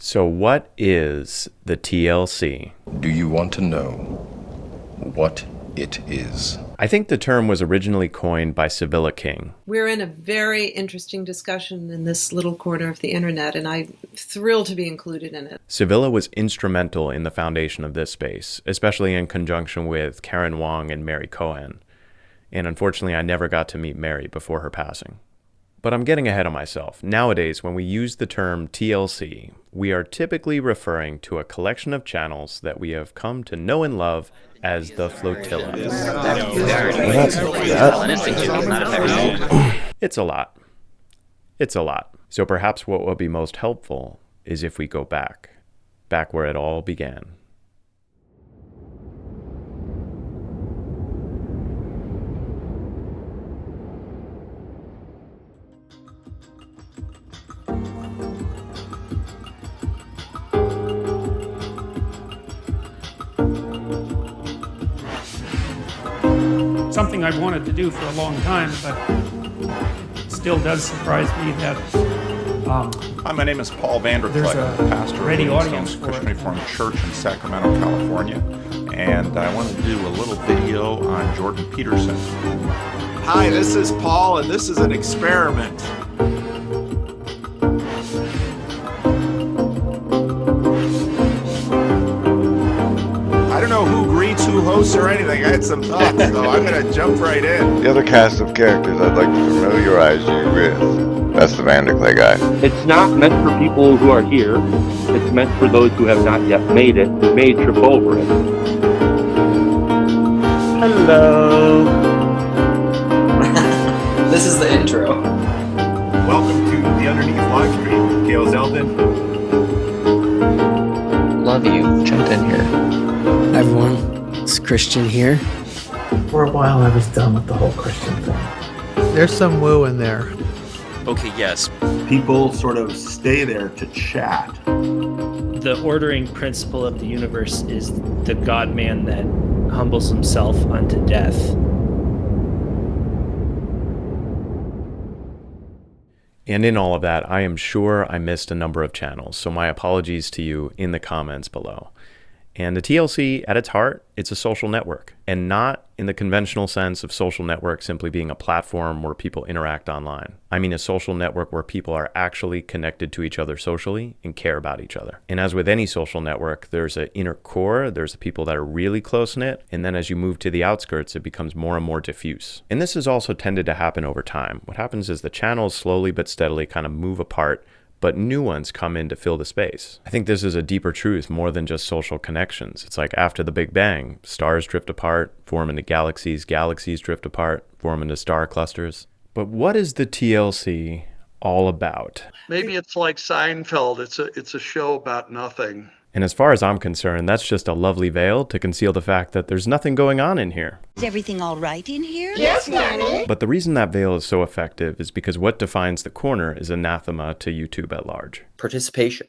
So what is the TLC? Do you want to know what it is? I think the term was originally coined by Sibylla King. We're in a very interesting discussion in this little corner of the internet, and I'm thrilled to be included in it. Sibylla was instrumental in the foundation of this space, especially in conjunction with Karen Wong and Mary Cohen. And unfortunately, I never got to meet Mary before her passing. But I'm getting ahead of myself. Nowadays, when we use the term TLC, we are typically referring to a collection of channels that we have come to know and love as the flotilla. It's a lot. It's a lot. So perhaps what will be most helpful is if we go back where it all began. Something I've wanted to do for a long time, but it still does surprise me that Hi, my name is Paul Vanderkleck. there's I'm the pastor a of ready Living audience Stones for Christian it. Reformed Church in Sacramento, California. And I want to do a little video on Jordan Peterson. Hi, this is Paul, and this is an experiment. I don't know who greets, who hosts, or anything. I had some thoughts, so I'm going to jump right in. The other cast of characters I'd like to familiarize you with. That's the Vanderklay guy. It's not meant for people who are here. It's meant for those who have not yet made it, who may trip over it. Hello. This is the intro. Welcome to the Underneath live stream. Gail Zeldin. Love you. Jump in here. Hi everyone, it's Christian here. For a while I was done with the whole Christian thing. There's some woo in there. Okay, yes. People sort of stay there to chat. The ordering principle of the universe is the God-man that humbles himself unto death. And in all of that, I am sure I missed a number of channels, so my apologies to you in the comments below. And the TLC, at its heart, it's a social network, and not in the conventional sense of social network simply being a platform where people interact online. I mean a social network where people are actually connected to each other socially and care about each other. And as with any social network, there's an inner core, there's the people that are really close-knit, and then as you move to the outskirts, it becomes more and more diffuse. And this has also tended to happen over time. What happens is the channels slowly but steadily kind of move apart, but new ones come in to fill the space. I think this is a deeper truth more than just social connections. It's like after the Big Bang, stars drift apart, form into galaxies, galaxies drift apart, form into star clusters. But what is the TLC all about? Maybe it's like Seinfeld. It's a show about nothing. And as far as I'm concerned, that's just a lovely veil to conceal the fact that there's nothing going on in here. Is everything all right in here? Yes, Nanny. But the reason that veil is so effective is because what defines the corner is anathema to YouTube at large. Participation,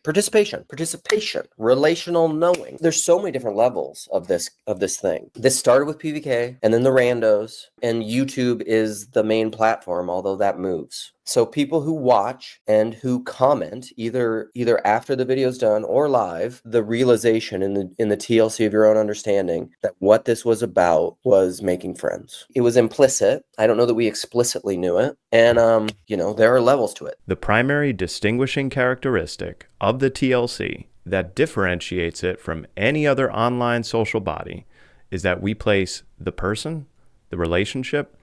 relational knowing. There's so many different levels of this thing. This started with PVK and then the randos, and YouTube is the main platform, although that moves. So people who watch and who comment either after the video's done or live, the realization in the TLC of your own understanding that what this was about was making friends. It was implicit. I don't know that we explicitly knew it. And there are levels to it. The primary distinguishing characteristic of the TLC that differentiates it from any other online social body is that we place the person, the relationship,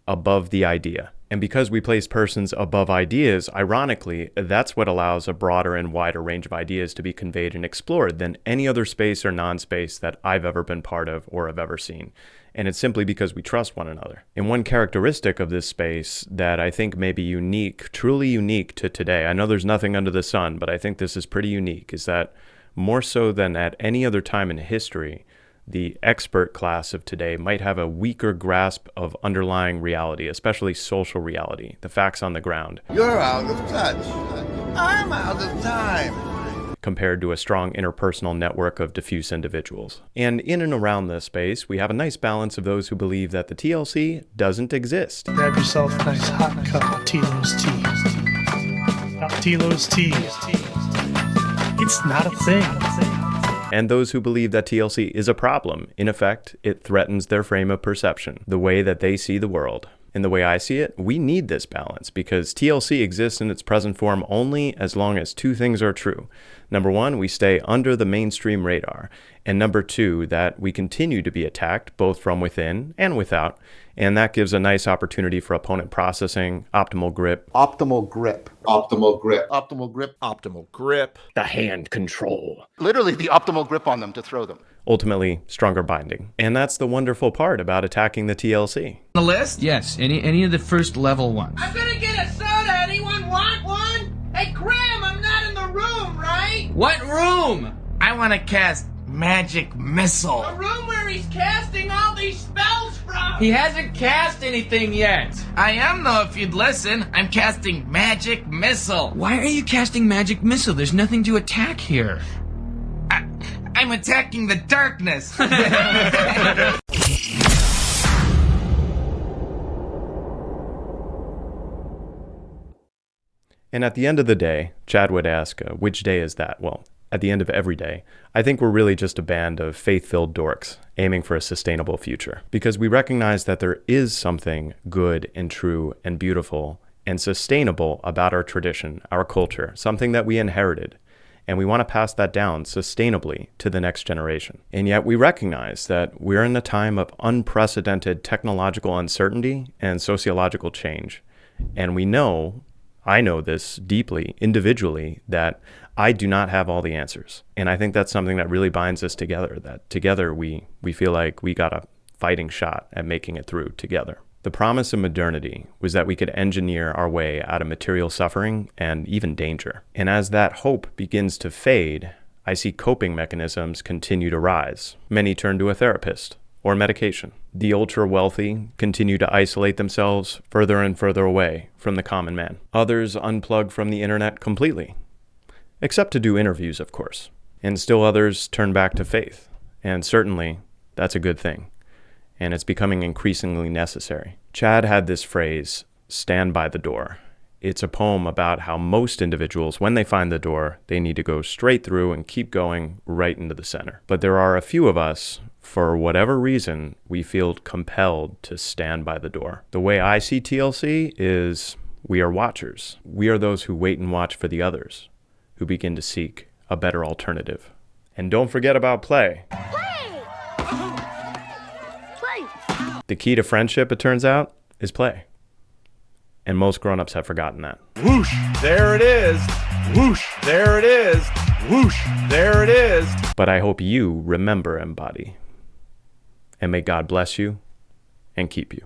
above the idea. And because we place persons above ideas, ironically, that's what allows a broader and wider range of ideas to be conveyed and explored than any other space or non-space that I've ever been part of or have ever seen. And it's simply because we trust one another. And one characteristic of this space that I think may be unique, truly unique to today, I know there's nothing under the sun, but I think this is pretty unique, is that more so than at any other time in history, the expert class of today might have a weaker grasp of underlying reality, especially social reality, the facts on the ground. You're out of touch. I'm out of time. Compared to a strong interpersonal network of diffuse individuals. And in and around this space, we have a nice balance of those who believe that the TLC doesn't exist. Grab yourself a nice hot cup of Tilo's tea. Tilo's tea. It's not a thing. And those who believe that TLC is a problem. In effect, it threatens their frame of perception, the way that they see the world. And the way I see it, we need this balance because TLC exists in its present form only as long as two things are true. Number one, we stay under the mainstream radar. And number two, that we continue to be attacked both from within and without. And that gives a nice opportunity for opponent processing, optimal grip. Optimal grip. Optimal grip. Optimal grip. Optimal grip. The hand control. Literally the optimal grip on them to throw them. Ultimately, stronger binding. And that's the wonderful part about attacking the TLC. The list? Yes, any of the first level ones. I'm gonna get a soda. Anyone want one? Hey, Graham, I'm not in the room, right? What room? I want to cast magic missile. The room where he's casting all these spells from. He hasn't cast anything yet. I am, though, if you'd listen. I'm casting magic missile. Why are you casting magic missile? There's nothing to attack here. I'm attacking the darkness. And at the end of the day, Chad would ask, which day is that? Well, at the end of every day, I think we're really just a band of faith-filled dorks aiming for a sustainable future. Because we recognize that there is something good and true and beautiful and sustainable about our tradition, our culture, something that we inherited. And we want to pass that down sustainably to the next generation. And yet we recognize that we're in a time of unprecedented technological uncertainty and sociological change. And we know, I know this deeply, individually, that I do not have all the answers. And I think that's something that really binds us together, that together we feel like we got a fighting shot at making it through together. The promise of modernity was that we could engineer our way out of material suffering and even danger. And as that hope begins to fade, I see coping mechanisms continue to rise. Many turn to a therapist or medication. The ultra-wealthy continue to isolate themselves further and further away from the common man. Others unplug from the internet completely, except to do interviews, of course. And still others turn back to faith. And certainly, that's a good thing. And it's becoming increasingly necessary. Chad had this phrase, stand by the door. It's a poem about how most individuals, when they find the door, they need to go straight through and keep going right into the center. But there are a few of us, for whatever reason, we feel compelled to stand by the door. The way I see TLC is we are watchers. We are those who wait and watch for the others, who begin to seek a better alternative. And don't forget about play. The key to friendship, it turns out, is play. And most grown-ups have forgotten that. Whoosh, there it is. Whoosh, there it is. Whoosh, there it is. But I hope you remember Embodied. And may God bless you and keep you.